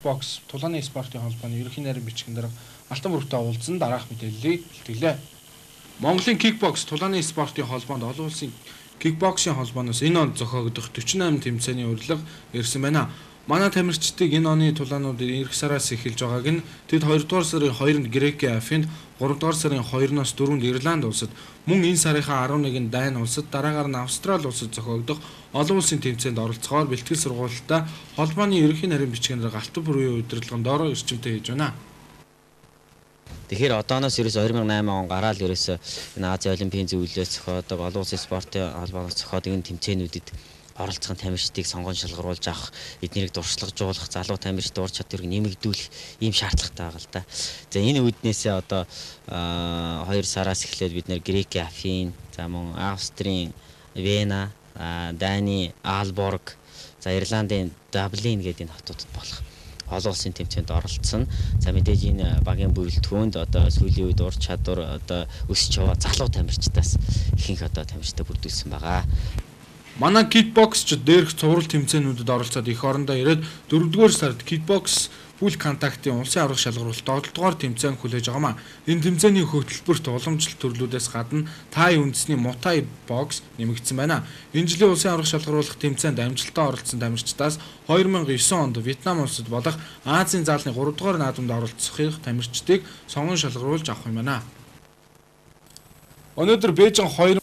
Kickbox Тулааны спортын холбооны ерөнхий найрын бичгийн дарга Алтан бүрэгтэй уулзсан дараах мэдээллийг бэлтгэлээ. Монголын Kickbox Тулааны спортын холбоонд олон улсын кикбоксing холбооноос энэ онд зохиогдох 48 тэмцээний урилга ирсэн байна. Манай тамирчдыг энэ оны тулаанууд эх сараас эхэлж байгааг нь тэд 2 дугаар сарын 2-нд Грекийн Афинд, 3 дугаар сарын 2-оос 4-нд Ирланд улсад, мөн энэ сарынхаа 11-нд Дани улсад, дараагаар нь Австрали улсад зохиогдох олон улсын тэмцээнд оролцохоор бэлтгэл сургуультай холбооны ерөнхий нарийн бичгийн дарга Алтан бүрийн удирдлагын доор эрчимтэй хийж байна. Тэгэхээр одооноос ерөөс 2008 он гараад ерөөс энэ Азийн олимпийн зөвлөлөөс зохиодог олон улсын спортын холбооноос зохиодог энэ тэмцээнүүдэд оролцох тамирчдыг сонгон шалгаруулж авах, эднэрийг дуршлагжуулах, залуу тамирчдын ур чадварыг нэмэгдүүлэх ийм шаардлагатай байгаа л да. За энэ үүднээсээ одоо 2 сараас эхлээд бид нэр Грекийн Афин, за мөн Австрийн Вена, Дани Aalborg, за Ирландын Даблин гэдэг энэ хотуудад болох олон улсын тэмцээнд оролцсон. За мэдээж энэ багийн бүрэлдэхүүнд одоо сүүлийн үед ур чадвар одоо өсч яваа залуу тамирчдаас ихэнх одоо тамирчтай бүрдүүлсэн байгаа. Манай кикбоксчид дээрх цуврал тэмцээнүүдэд оролцоод эх орондоо ирээд 4-р сард кикбокс бүл контактын улсын аврах шалгаруулалт 7-р тэмцээн хүлээж байгаамаа. Энэ тэмцээний хөтөлбөрт уламжлалт төрлүүдээс гадна Тай үндэсний Muay бокс нэмэгдсэн байна. Энэ жилийн улсын аврах шалгаруулах тэмцээнд амжилттай оролцсон тамирчдаас 2009 онд Вьетнам улсад болох Азийн заалны 3-р наадамд оролцохыг тамирчдыг сонгон шалгаруулж авах юм байна. Өнөөдөр Бээжин 2